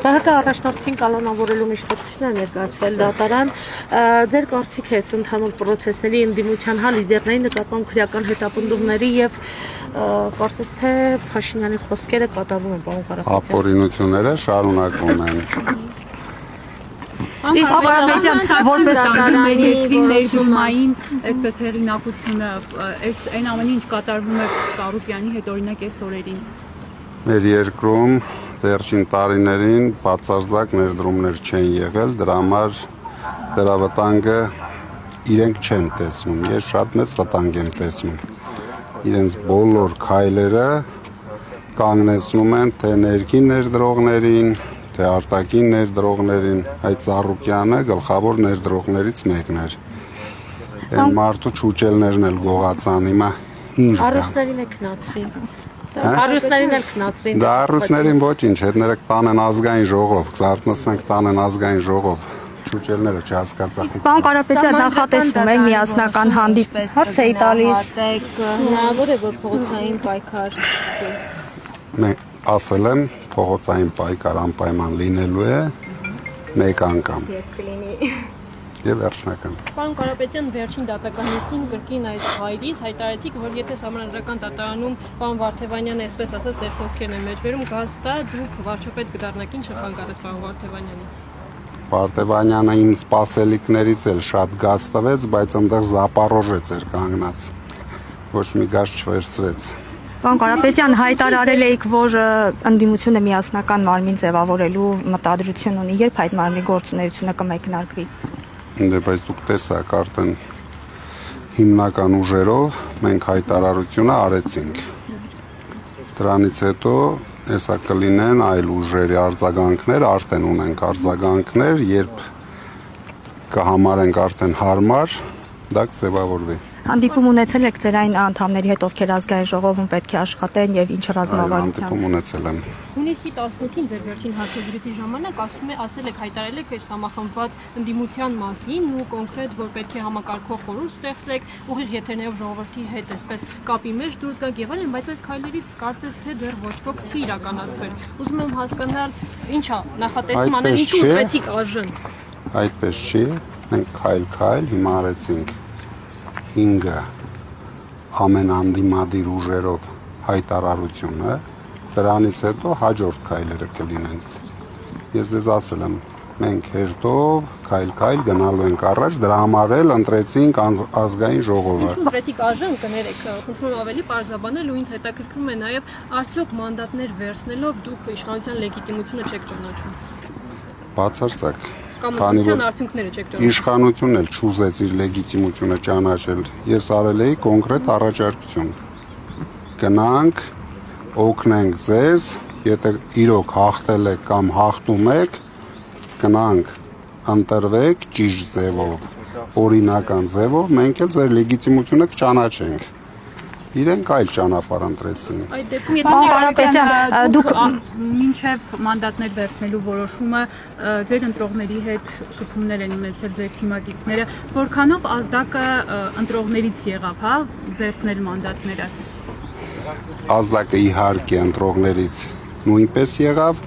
ՀՀԿ առաջնորդին կալանավորելու միջնորդություն է ներկայացվել դատարան, ձեր կարծիք է ընդհանուր պրոցեսների ընդդիմության լիդերների նկատմամբ քրեական հետապնդումների եւ կարծես թե Փաշինյանի խոսքերը կատարվում են, պարոն Կարապետյան։ Ապօրինությունները շարունակվում են։ Որպես երկրի ներդրումային, այսպես հեղինակությունը, այս այն ամենը ինչ կատարվում է Կարապետյանի հետ օրինակ այս օրերին։ Մեր երկրում վերջին տարիներին բացարձակ ներդրումներ չեն եղել, դրա համար դրա վտանգը իրենք չեն տեսնում, ես շատ մեծ վտանգ եմ տեսնում։ Իրենց բոլոր քայլերը կանգնեցնում են թե ներքին ներդրողներին, թե արտաքին ներդրողներին, այդ Ծառուկյանը գլխավոր ներդրողներից մեկն էր։ Այն մարդու չուճելներն էլ գողացան, հիմա ինչ կա։ Առուսներին է քնացրին։ Առուսներին էլ քնացրին։ Դա առուսներին ոչինչ, հետները կտանեն ազգային ժողով, կզարթնացնենք տանեն ազգային ժողով։ Չուճելները չհասկացա։ Պարոն Կարապետյան, նախատեսվում է միասնական հանդիպում։ Հարց էի տալիս։ Հնարավոր է, որ փողոցային պայքար։ Ասել եմ, փողոցային պայքար անպայման լինելու է մեկ անգամ։ Եվ վերջնական։ Պարոն Կարապետյան, վերջին դատականներին կրկին այս հայրից հայտարարեցիք, որ եթե Սահմանադրական դատարանում պարոն Վարդևանյանը, այսպես ասած, ձեր խոսքերն են մեջբերում, գաստա դուք վարչապետ կդառնաք, ինչը խանգարեց պարոն Վարդևանյանը։ Վարդևանյանը իմ սպասելիքներից էլ շատ գազ տվեց, բայց այնտեղ Զապարոժեց էր կանգնած։ Ոչ մի գազ չվերցրեց։ Պարոն Կարապետյան, հայտարարել էիք, որ ընդդիմությունը միասնական մարմին ձևավորելու մտադրություն ունի, երբ այդ մարմնի գործունեությունը կմեկնարկվի։ Բայց դուք տեսաք, արդեն հիմնական ուժերով մենք հայտարարությունը արեցինք։ Դրանից հետո հեսա կլինեն այլ ուժերի արձագանքներ, արդեն ունենք արձագանքներ, երբ կհամարենք արդեն հարմար, դա կձևավորվի։ Հանդիպում ունեցել եք ձեր այն անդամների հետ, ովքեր ազգային ժողովում պետք է աշխատեն եւ ինչ ռազմավարությամբ։ Հանդիպում ունեցել եմ։ Հունիսի 18-ին ձեր վերջին հարցազրույցի ժամանակ ասել եք հայտարարել եք այս համախմբված ընդդիմության մասին ու կոնկրետ, որ պետք է համակարգող խորհուրդ ստեղծեք, ուղիղ եթերներով ժողովրդի հետ այսպես կապի մեջ դուրս գաք եւ այլն, բայց այս քայլերից կարծես թե դեռ ոչ ոք չի իրականացվել։ Ուզում եմ հասկանալ, ինչա նախատեսում անել, ինչու ուտվեցիք արժեն։ Այդպես չի, մենք քայլ հիմա արեցինք 5 ամեն անդիմադիր ուժերով հայտարարությունը, դրանից հետո հաջորդ քայլերը կլինեն։ Ես ձեզ ասել եմ, մենք հերթով քայլ գնալու ենք առաջ, դրա համար էլ ընտրեցինք ազգային ժողովը։ Ընտրեցիք արժեն, կներեք, խնդրում ավելի պարզաբանել ու ինձ հետաքրքրում է նաև արդյոք մանդատներ վերցնելով դուք իշխանության լեգիտիմությունը չեք ճանաչում։ Բացարձակ։ Կամության արդյունքները չեք ճանաչում։ Իշխանությունն էլ չուզեց իր լեգիտիմությունը ճանաչել։ Ես արել էի կոնկրետ առաջարկություն։ Գնանք, օգնենք ձեզ, եթե իրոք հաղթել եք կամ հաղթում եք, գնանք, ընտրվեք ճիշտ ձևով, օրինական ձևով, մենք էլ ձեր լեգիտիմությունը կճանաչենք։ Իրենք այլ ճանապարհ ընտրեցին։ Այդ դեպքում եթե դուք մինչև մանդատներ վերցնելու որոշումը ձեր ընտրողների հետ շփումներ են ունեցել ձեր թիմակիցները, որքանով ազդակը ընտրողներից եղավ, հա, վերցնել մանդատները։ Ազդակը իհարկե ընտրողներից նույնպես եղավ,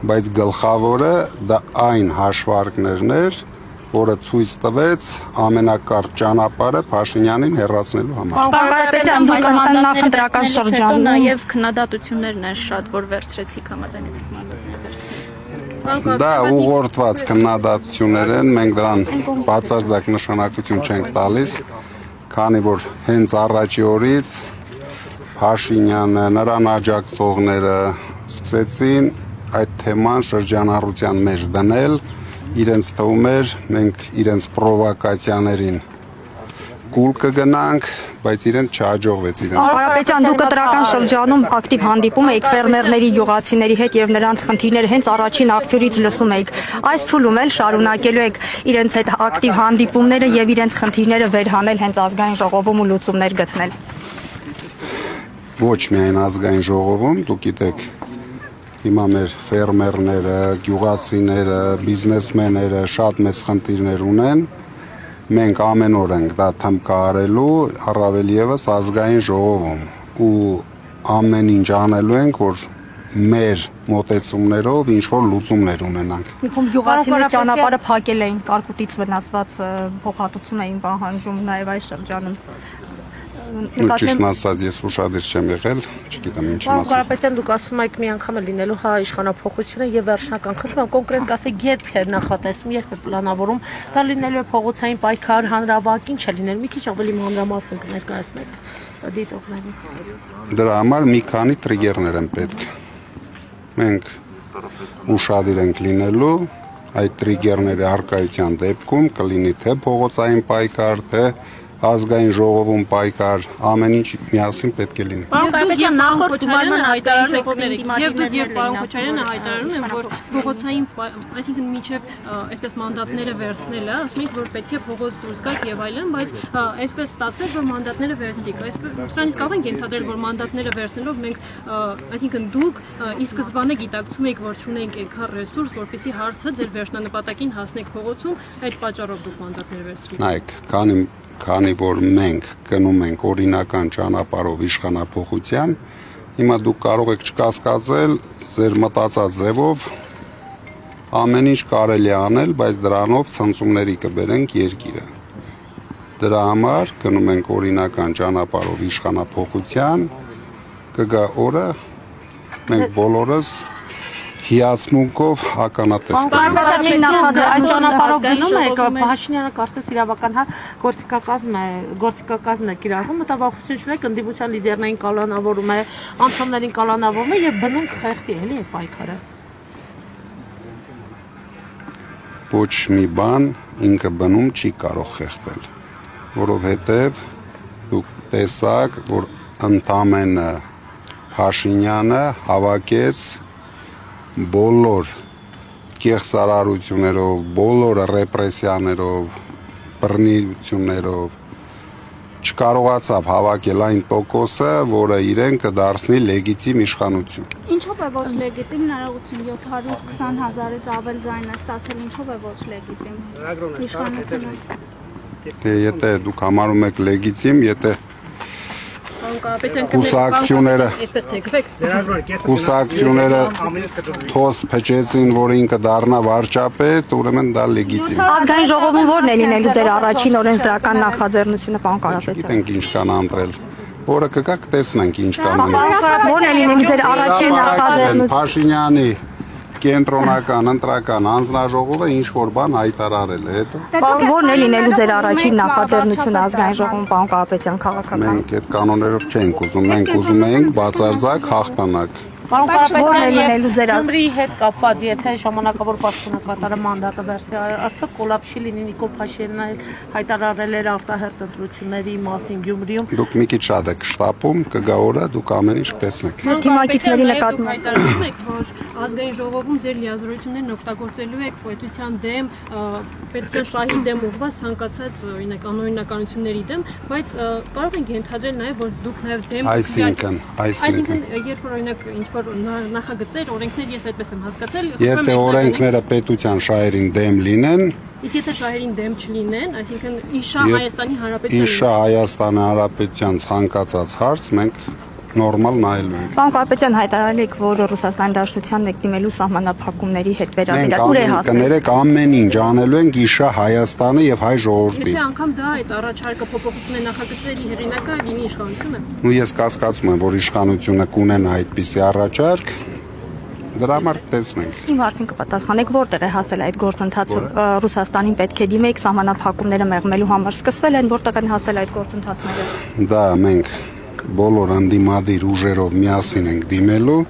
բայց գլխավորը դա այն հաշվարկներն էր, որը ցույց տվեց ամենակարճ ճանապարհը Փաշինյանին հեռացնելու համար։ Պարոն դուք նախընտրական շրջանում նաև քննադատություններն են շատ, որ վերցրեցիք համաձայնեցիք մանդատներ վերցնել։ Դա ուղղորդված քննադատություններ են, մենք դրան բացարձակ նշանակություն չենք տալիս, քանի որ հենց առաջի օրից Փաշինյանը, նրան աջակցողները սկսեցին այդ թեման շրջանառության մեջ դնել, իրենց թվում էր մենք իրենց պրովոկացիաներին կուլ կգնանք, բայց իրենց չհաջողվեց իրենց։ Կարապետյան, դուք կտրական շրջանում ակտիվ հանդիպում եք ֆերմերների, յուղացիների հետ եւ նրանց խնդիրները հենց առաջին աղբյուրից լսում եք։ Այս փուլում էլ շարունակելու եք իրենց հետ ակտիվ հանդիպումները եւ իրենց խնդիրները վերհանել հենց ազգային ժողովում ու լուծումներ գտնել։ Ոչ միայն ազգային ժողովում, դուք գիտեք, հիմա մեր ֆերմերները, գյուղացիները, բիզնեսմենները շատ մեծ խնդիրներ ունեն։ Մենք ամեն օր ենք դա թմկարելու, առավել եւս ազգային ժողովում ու ամեն ինչ անելու ենք, որ մեր մոտեցումներով ինչ որ լուծումներ ունենանք։ Իքում գյուղացիներ ճանապարհը փակել էին, կարկուտից վնասված փոխհատուցում էին պահանջում նաև այս շրջանում։ Ճիշտ ասած ես ուշադիր չեմ եղել, չգիտեմ ինչ Պարոն մասը։ Կարապետյան, դուք ասում եք մի անգամ է լինելու հա իշխանափոխությունը եւ վերջնական խնդրում եմ կոնկրետ ասեք երբ է նախատեսում, երբ է պլանավորում, դա լինելու է փողոցային պայքար, հանրավակ, ինչ է լինելու, մի քիչ ավելի մանրամասն կներկայացնեք դիտողներին։ Դրա համար մի քանի տրիգերներ են պետք։ Մենք ուշադիր ենք լինելու այդ տրիգերների արկայության դեպքում կլինի թե փողոցային պայքար, թե ազգային ժողովում պայքար, ամեն ինչ միասին պետք է լինի։ Պարոն Կարապետյան, նախորդ Քոչարյանը հայտարարում եք հայտարարում եւ դուք եւ պարոն Քոչարյանը հայտարարում են, որ փողոցային, այսինքն միջև այսպես մանդատները վերցնելը, ասում եք, որ պետք է փողոց դուրս գաք եւ այլն, բայց այսպես ստացվեց, որ մանդատները վերցրիք։ Այսպես սրանից կարող ենք ենթադրել, որ մանդատները վերցնելով մենք, այսինքն դուք ի սկզբանե գիտակցում եք, որ չունենք այնքան ռեսուրս, որպեսզի հարցը ձեր վերջնանպատակին հասնեք փողոցում, այդ պատճառով դուք մանդատները վերցրիք։ Նայեք, քանի որ մենք գնում ենք օրինական ճանապարհով իշխանափոխության, հիմա դուք կարող եք չկասկածել ձեր մտածած ձևով ամեն ինչ կարելի է անել, բայց դրանով ցնցումների կբերենք երկիրը։ Դրա համար գնում ենք օրինական ճանապարհով իշխանափոխության, կգա օրը մենք բոլորս հիացմունքով ականատես Այդ ճանապարհով գնում եք, Փաշինյանը կարծես իրավական հա գործիքակազմն է կիրառվում, մտավախություն չունեք, ընդդիմության լիդերներին կալանավորում է, անդամներին կալանավորում է եւ բնում խեղդի էլի է պայքարը։ Ոչ մի բան ինքը բնում չի կարող խեղդել, որովհետև դուք տեսաք, որ ընդամենը Փաշինյանը հավաքեց բոլոր կեղծարարություններով, բոլոր ռեպրեսիաներով, բռնություններով չկարողացավ հավաքել այն տոկոսը, որը իրեն կդարձնի լեգիտիմ իշխանություն։ Ինչով է ոչ լեգիտիմ հնարավորություն 720,000-ից ավել ձայն է ստացել, ինչով է ոչ լեգիտիմ իշխանությունը։ Դե եթե դուք համարում եք լեգիտիմ, եթե Կուսակցությունները այսպես թեքվեք։ Կուսակցությունները թոս փչեցին, որ ինքը դառնա վարչապետ, ուրեմն դա լեգիտիմ։ Ազգային ժողովում ո՞րն է լինելու ձեր առաջին օրենսդրական նախաձեռնությունը, պարոն Կարապետյան։ Գիտենք ինչ կան անդրել։ Որը կգա կտեսնենք ինչ կան անդրել։ Ո՞րն է լինելու ձեր առաջին նախաձեռնությունը։ Փաշինյանի կենտրոնական ընտրական հանձնաժողովը ինչ որ բան հայտարարել է, հետո Ո՞րն է լինելու ձեր առաջին նախաձեռնությունը ազգային ժողովում, պարոն Կարապետյան, քաղաքական։ մենք այդ կանոններով չենք ուզում, մենք ուզում ենք բացարձակ հաղթանակ։ Պարոն Ո՞րն է լինելու ձեր Գյումրիի հետ կապված, եթե ժամանակավոր պաշտոնակատարը մանդատը վերցի, արդյոք կոլապ չի լինի Նիկոլ Փաշինյանը հայտարարել էր արտահերտ ընտրությունների մասին Գյումրիում։ Դուք մի քիչ շատ եք շտապում, կգա օրը դուք ամեն ինչ կտեսնեք։ Թիմակիցների նկատմամբ հայտարարում եք, որ ազգային ժողովում ձեր լիազորություններն օգտագործելու եք պետության դեմ, պետության շահի դեմ ուղղված ցանկացած օրինակ անօրինականությունների դեմ, բայց կարող ենք ենթադրել նաև, որ դուք նաև դեմ Այսինքն երբ որ օրինակ ինչ որ նախագծեր, օրենքներ ես այդպես եմ հասկացել, եթե օրենքները պետության շահերին դեմ լինեն, իսկ եթե շահերին դեմ չլինեն, այսինքն իշա Հայաստանի Հանրապետության իշա Հայաստանի Հանրապետության ցանկացած հարց մենք նորմալ նայելու ենք։ Պարոն Կարապետյան, հայտարարել եք, որ Ռուսաստանի Դաշնությանն եք դիմելու սահմանափակումների հետ վերաբերյալ ուր է հասել։ Կներեք ամեն ինչ անելու ենք իշա Հայաստանը եւ հայ ժողովրդին։ Եթե անգամ դա այդ առաջարկը փոփոխությունների նախագծերի հեղինակը լինի իշխանությունը։ Ու ես կասկածում եմ, որ իշխանությունը կունենա այդպիսի առաջարկ, դրա համար տեսնենք։ Իմ հարցին կպատասխանեք, որտեղ է հասել այդ գործընթացը։ Ռուսաստանին պետք է դիմեք սահմանափակումները մեղմելու համար։ Սկսվել են, որտեղ են հասել այդ գործընթացները։ Դա մենք բոլոր անդիմադիր ուժերով միասին ենք դիմելու,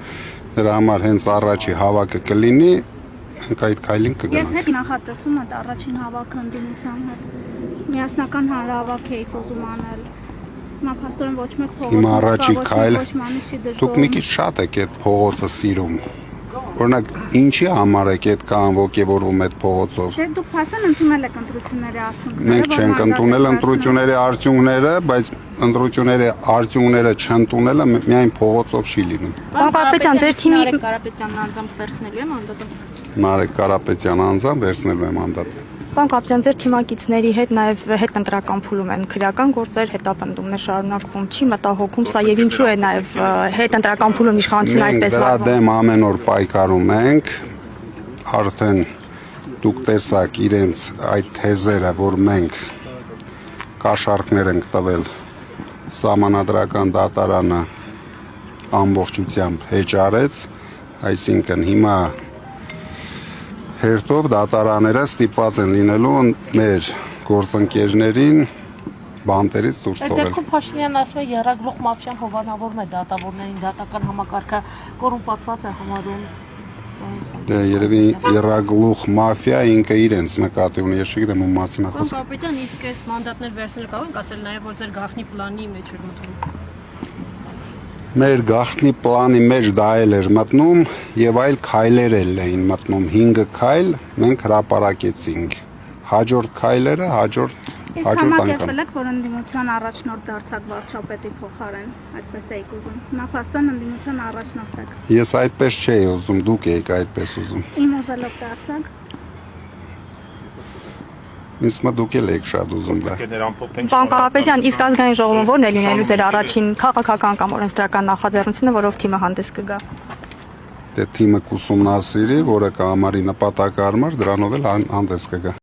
դրա համար հենց առաջի հավաքը կլինի, մենք այդ քայլին կգնանք։ Երբ նախատեսում եք առաջին հավաքը ընդդիմության հետ։ Միասնական հանրահավաք եք ուզում անել։ Հիմա փաստորեն ոչ մեկ փողոց։ Հիմա առաջի քայլը դուք մի քիչ շատ եք այդ փողոցը սիրում։ Օրինակ, ինչի համար եք այդ կան ոգևորվում այդ փողոցով։ Չէ, դուք փաստորեն ընդունել եք ընտրությունների արդյունքները։ Մենք չենք ընդունել ընտրությունների արդյունքները, բայց ընտրությունների արդյունքները չընդունելը միայն փողոցով չի լինում։ Պարոն Կարապետյան, ձեր թիմի Կարապետյանն անձամբ վերցնելու է մանդատը։ Նարեկ Կարապետյան անձամբ վերցնելու է մանդատը։ Պարոն Կապիտան, ձեր թիմակիցների հետ նաև հետընտրական փուլում են քրեական գործեր, հետապնդումներ շարունակվում, չի մտահոգում սա եւ ինչու է նաև հետընտրական փուլում իշխանությունը այդպես Դրա վարվում։ դեմ ամեն օր պայքարում ենք, արդեն դուք տեսաք իրենց այդ թեզերը, որ մենք կաշառքներ ենք տվել սահմանադրական դատարանը ամբողջությամբ հեճարեց, այսինքն հիմա հերթով դատարանները ստիպված են լինելու մեր գործընկերներին բանտերից դուրս Այդ թողել։ դեպքում Փաշինյանն ասում է երրագլուխ մաֆիան հովանավորում է դատավորներին, դատական համակարգը կոռումպացված է համարում։ Դե երևի երրագլուխ մաֆիա ինքը իրենց նկատի ունի, ես չգիտեմ ում մասին է Պարոն խոսքը։ կապիտան, իսկ այս մանդատներ վերցնել կարող ենք ասել նաև որ ձեր գաղտնի պլանի մեջ էր մտնում։ Մեր գաղտնի պլանի մեջ դա էլ էր մտնում եւ այլ քայլեր էլ էին մտնում, 5 քայլ մենք հրապարակեցինք։ Հաջորդ քայլերը Իսկ հաջորդ անգամ։ համակերպել եք, որ ընդդիմության առաջնորդ դարձակ վարչապետի փոխարեն, այդպես եք ուզում։ Նախաստան ընդդիմության առաջնորդ եք։ Ես այդպես չէի ուզում, դուք եք այդպես ուզում։ Իմ ուզելով դարձակ։ Ինձ մա դուք եք շատ ուզում դա։ Պարոն Կապիտան, իսկ ազգային ժողովում ո՞րն է լինելու ձեր առաջին քաղաքական կամ օրենսդրական նախաձեռնությունը, որով թիմը հանդես կգա։ Դե թիմը կուսումնասիրի, որը կհամարի նպատակարմար, դրանով էլ հանդես կգա։